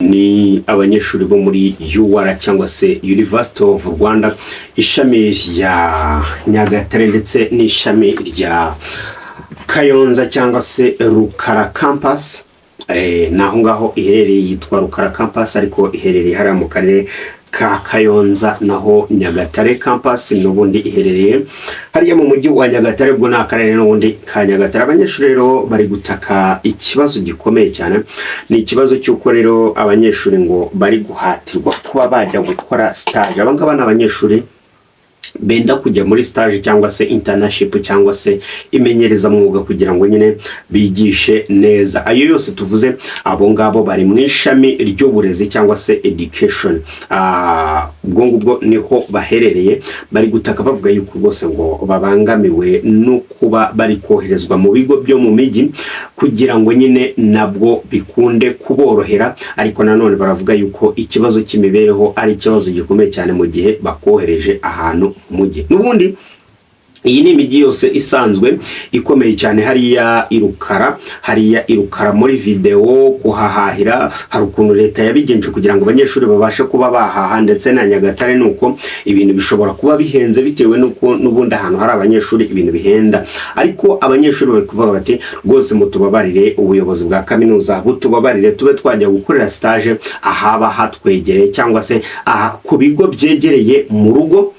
ni abanyeshuri bo muri UR cyangwa se University of Rwanda ishami rya Nyagatare ndetse n'ishami rya Kayonza cyangwa se Rukara campus. Naho ngaho iherereye yitwa Rukara campus ariko iherereye hariya mu karere ka Kayonza, naho Nyagatare campus n'ubundi iherereye hariya mu mujyi wa Nyagatare, bwo n'akarere n'ubundi ka Nyagatare. Abanyeshuri rero bari gutaka ikibazo gikomeye cyane, ni ikibazo cy'uko rero abanyeshuri ngo bari guhatirwa kuba bajya gukora stage. Abangaba n'abanyeshuri benda kujya muri stage cyangwa se internship cyangwa se imenyereza mwuga kugira ngo nyine bigishe neza. Ayo yose tuvuze abo ngabo bari mu ishami ry'uburezi cyangwa se education. Ubwo ngubwo niho baherereye, bari gutaka bavuga yuko rwose ngo babangamiwe no kuba bari koherezwa mu bigo byo mu mijyi kugira ngo nyine nabwo bikunde kuborohera, ariko nanone baravuga yuko ikibazo cy'imibereho ari ikibazo gikomeye cyane mu gihe bakohereje ahantu mujye. Nubundi iyi ni imijyi yose isanzwe ikomeye cyane, hariya irukara muri video kuhahahira. Hari ukuntu leta yabigenje kugira ngo abanyeshuri babashe kuba bahaha, ndetse na Nyagatare nuko ibintu bishobora kuba bihenze bitewe nuko nubundi ahantu hari abanyeshuri ibintu bihenda. Ariko abanyeshuri bari kuvuga bati rwose mutubabarire, ubuyobozi bwa kaminuza butubabarire tube twajya gukorera stage ahaba hatwegereye cyangwa se ku bigo byegereye mu rugo,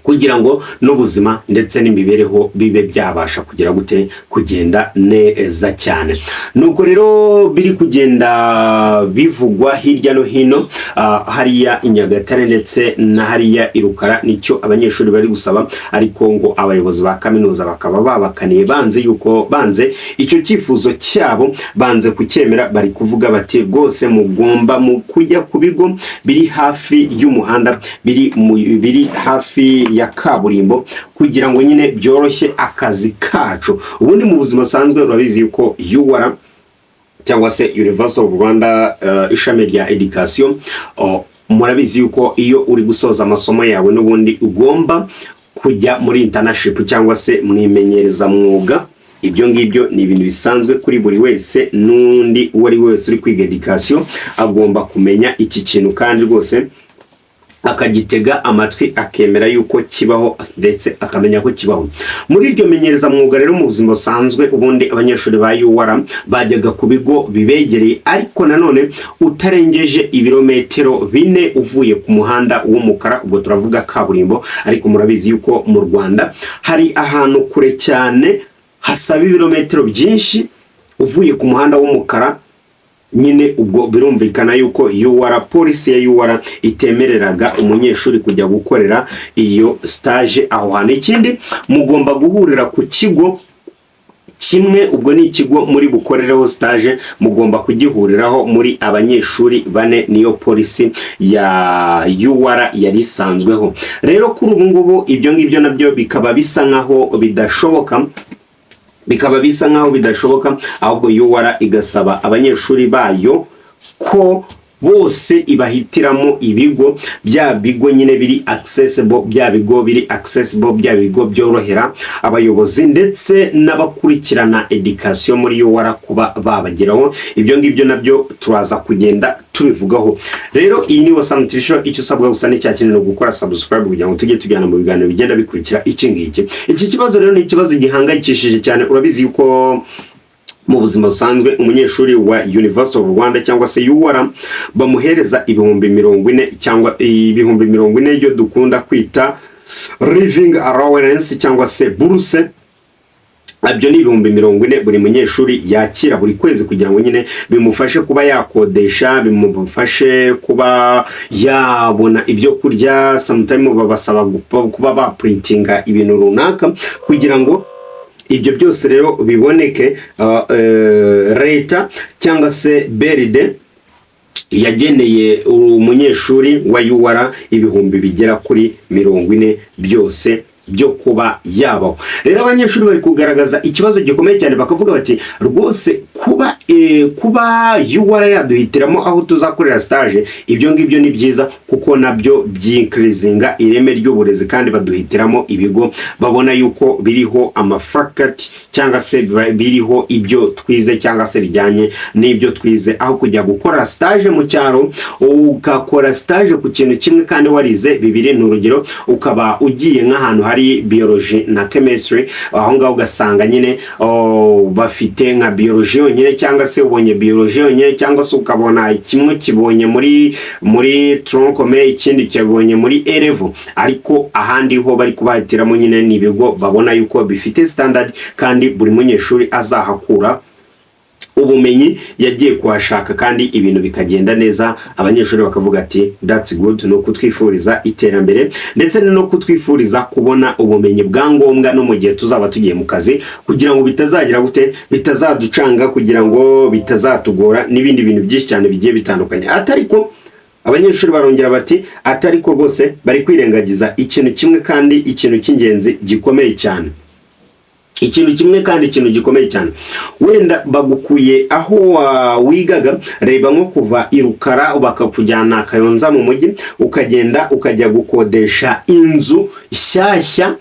kugira ngo n'ubuzima ndetse n'imibereho bibe byabasha kugira gute kugenda neza cyane. Nuko rero biri kugenda bivugwa hirya no hino hariya Nyagatare ndetse na hariya Irukara, nicyo abanyeshuri bari gusaba, ariko ngo abayobozi ba kaminuza bakaba babakaniye banze icyo cyifuzo cyabo, banze kucyemera. Bari kuvuga bati rwose mugomba mu kujya ku bigo biri hafi y'umuhanda, biri hafi ya kaburimbo, kugira ngo nyine byoroshye akazi kacu. Ubundi mu buzima busanzwe urabizi yuko UR cyangwa se University of Rwanda ishami rya education, murabizi yuko iyo uri gusoza amasomo yawe n'ubundi ugomba kujya muri internship cyangwa se mwimenyereza mwuga. Ibyo ngibyo ni ibintu bisanzwe kuri buri wese, n'undi wari wese uri kwiga education agomba kumenya iki kintu, kandi rwose akagitega amatwi akemera yuko kibaho ndetse akamenya ko kibaho. Muri iryo menyereza mwuga rero mu buzima busanzwe, ubundi abanyeshuri ba UR bajyaga ku bigo bibegereye, ariko nanone utarengeje ibirometero 4 uvuye ku muhanda w'umukara, ubwo turavuga kaburimbo. Ariko murabizi yuko mu Rwanda hari ahantu kure cyane hasaba ibirometero byinshi uvuye ku muhanda w'umukara. Nyine ubwo birumvikana yuko UR, polisi ya UR itemereraga umunyeshuri kujya gukorera iyo stage aho hantu. Ikindi mugomba guhurira ku kigo kimwe, ubwo ni ikigo muri bukorereho stage, mugomba kugihuriraho muri abanyeshuri 4, niyo polisi ya UR yari isanzweho. Rero kuri ubu ngubu ibyo ngibyo nabyo bikaba bisa nkaho bidashoboka, ahubwo UR igasaba abanyeshuri bayo ko bose ibahitiramo ibigo, bya bigo nyine biri accessible, bya bigo byorohera abayobozi ndetse n'abakurikirana education muri UR kuba babageraho. Ibyo ngibyo nabyo turaza kugenda tubivugaho. Rero iyi ni Wasam TV Show, icyo usabwa gusa ni cyakeneye gukora subscribe kugira ngo tujye tujyana mu biganiro bigenda bikurikira iki ngiki. Iki kibazo rero ni ikibazo gihangayikishije cyane. Urabizi yuko mu buzima busanzwe umunyeshuri wa University of Rwanda cyangwa se UR bamuhereza ibihumbi 40 cyangwa ibihumbi 40 yo dukunda kwita living allowance cyangwa se buruse. Abyo ni ibihumbi 40 buri munyeshuri yakira buri kwezi, kugira ngo nyine bimufashe kuba yakodesha, bimufashe kuba yabona ibyo kurya. Sometimes babasaba kuba ba printinga ibintu runaka kugira ngo ibyo byose rero biboneke. Leta cyangwa se BRD yageneye umunyeshuri wa UR ibihumbi bigera kuri 40 byose byo kuba yabaho. Rero abanyeshuri bari kugaragaza ikibazo gikomeye cyane, bakavuga bati rwose kuba UR yaduhitiramo aho tuzakorera stage, ibyo ngibyo ni byiza kuko nabyo by'inkirizinga ireme ry'uburezi, kandi baduhitiramo ibigo babona yuko biriho amafaculty cyangwa se biriho ibyo twize cyangwa se bijyanye n'ibyo twize, aho kujya gukora stage mu cyaro ugakora stage ku kintu kimwe kandi warize bibiri. N'urugero ukaba ugiye nk'ahantu hari biology na chemistry, aho ngaho ugasanga nyine bafite nka biology yonyine, cyangwa se ubonye biology yonyine, cyangwa se ukabona kimwe kibonye muri tronc commun, ikindi kibonye muri A level, ariko ahandi ho bari kubahitiramo nyine n'ibigo babona yuko bifite standard kandi buri munyeshuri azahakura ubumenyi yagiye kuhashaka, kandi ibintu bikagenda neza. Abanyeshuri bakavuga ati that's good, no kutwifuriza iterambere ndetse no kutwifuriza kubona ubumenyi bwa ngombwa no mu gihe tuzaba tugiye mu kazi, kugira ngo bitazagira gute, bitazaducanga, kugira ngo bitazatugora n'ibindi bintu byinshi cyane bigiye bitandukanye. Atariko abanyeshuri barongera bati atariko rwose bari kwirengagiza ikintu kimwe kandi ikintu cy'ingenzi gikomeye cyane, ikintu kimwe kandi ikintu gikomeye cyane. Wenda bagukuye aho wigaga, reba nko kuva Irukara bakakujyana Kayonza mu mujyi, ukagenda ukajya gukodesha inzu shyashya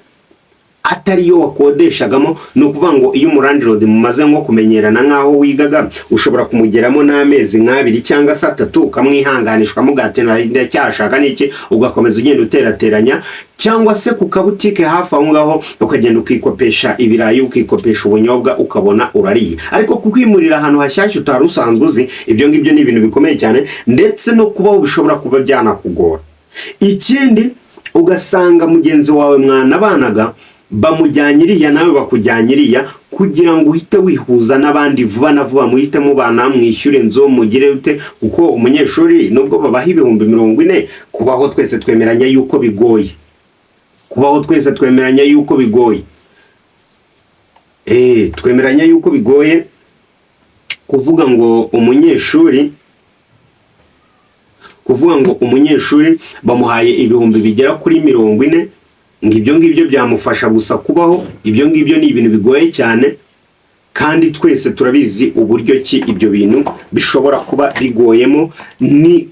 atari yo wakodeshagamo. Ni ukuvuga ngo iyo umurandlord mumaze nko kumenyerana nk'aho wigaga, ushobora kumugeramo n'amezi nk'abiri cyangwa se 3 ukamwihanganishwa mugatena ndacyashaka n'iki, ugakomeza ugenda uterateranya, cyangwa se ku kabutike hafi aho ngaho ukagenda ukikopesha ibirayi, ukikopesha ubunyobwa, ukabona urariye. Ariko kukwimurira ahantu hashyashya utari usanzwe uzi, ibyo ngibyo ni ibintu bikomeye cyane, ndetse no kubaho bishobora kuba byanakugora. Ikindi ugasanga mugenzi wawe mwanabanaga bamujyanyiriya nawe bakujyanyiriya, kugira ngo uhite wihuza n'abandi vuba na vuba, muhite mubana, mwishyure inzu, mugire ute, kuko umunyeshuri nubwo babaha 40,000 kubaho twese twemeranya yuko bigoye, kubaho twese twemeranya yuko bigoye, twemeranya yuko bigoye. Kuvuga ngo umunyeshuri bamuhaye 1000 bigera kuri 40, ngibyo ngibyo byamufasha gusa kubaho, ibyo ngibyo ni ibintu bigoye cyane, kandi twese turabizi uburyo ki ibyo bintu bishobora kuba bigoyemo. Ni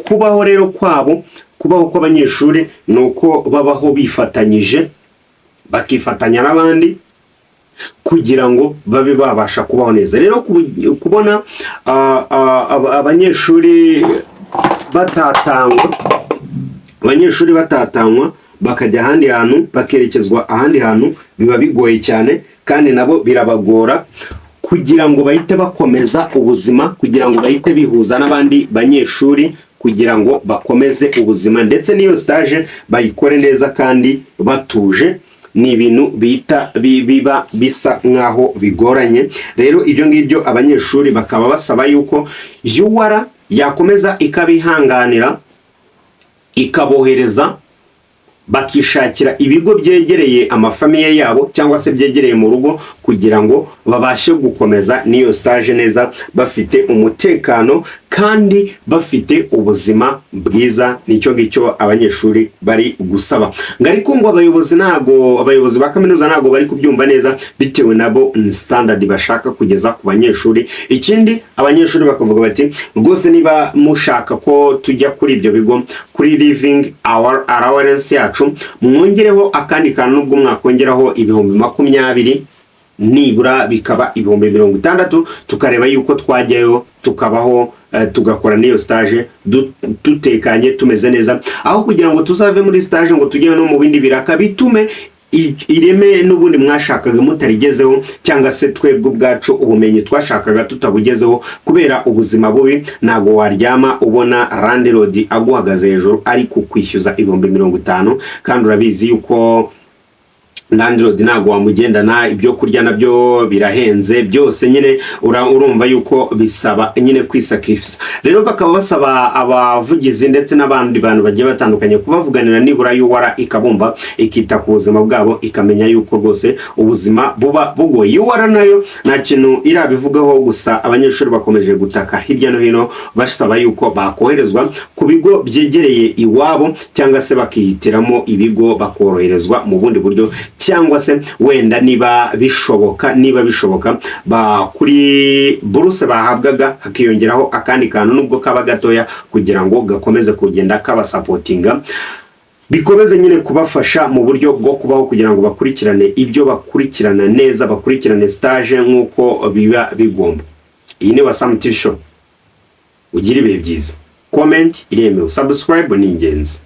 kubaho rero kubaho kw'abanyeshuri nuko babaho bifatanyije, bakifatanya n'abandi kugira ngo babe babasha kubaho neza. Rero kubona abanyeshuri batatanywa bakajya ahandi hantu, bakerekezwa ahandi hantu, biba bigoye cyane, kandi nabo birabagora kugira ngo bahite bakomeza ubuzima, kugira ngo bahite bihuza n'abandi banyeshuri, kugira ngo bakomeze ubuzima, ndetse n'iyo stage bayikore neza kandi batuje. Ni ibintu biba bisa nkaho bigoranye. Rero ibyo ngibyo abanyeshuri bakaba basaba yuko UR yakomeza ikabihanganira, ikabohereza bakishakira ibigo byegereye amafamiye yabo cyangwa se byegereye mu rugo, kugira ngo babashe gukomeza n'iyo stage neza, bafite umutekano kandi bafite ubuzima bwiza. Nicyo ngicyo abanyeshuri bari gusaba. Ariko ngo abayobozi ba kaminuza ntago bari kubyumva neza, bitewe nabo standard bashaka kugeza ku banyeshuri. Ikindi abanyeshuri bakavuga bati rwose niba mushaka ko tujya kuri ibyo bigo, kuri living allowance yacu mwongereho akandi kantu, nubwo mwakongeraho 20,000 nibura bikaba 60,000, tukareba yuko twajyayo tukabaho, tugakora n'iyo stage dutekanye tumeze neza, aho kugira ngo tuzave muri stage ngo tujye no mu bindi biraka bitume ireme n'ubundi mwashakaga mutarigezeho, cyangwa se twebwe ubwacu ubumenyi twashakaga tutabugezeho kubera ubuzima bubi. Ntago waryama ubona landlord aguhagaze hejuru ari kukwishyuza 50,000, kandi urabizi yuko landlord ntago wamugendana, ibyo kurya nabyo birahenze, byose nyine urumva yuko bisaba nyine kwisacrifice. Rero bakaba basaba abavugizi ndetse n'abandi bantu bagiye batandukanye kubavuganira nibura UR ikabumva, ikita ku buzima bwabo, ikamenya yuko rwose ubuzima buba bugoye. UR nayo nta kintu irabivugaho, gusa abanyeshuri bakomeje gutaka hirya no hino basaba yuko bakoherezwa ku bigo byegereye iwabo, cyangwa se bakihitiramo ibigo bakoroherezwa mu bundi buryo, cyangwa se wenda niba bishoboka kuri buruse bahabwaga hakiyongeraho akandi kantu nubwo kaba gatoya, kugira ngo gakomeze kugenda kabasapotinga, bikomeze nyine kubafasha mu buryo bwo kubaho, kugira ngo bakurikirane ibyo bakurikirana neza, bakurikirane stage nk'uko biba bigomba. Iyi ni Wasam TV Show, ugira ibihe byiza. Comment iremewe, subscribe ni ingenzi.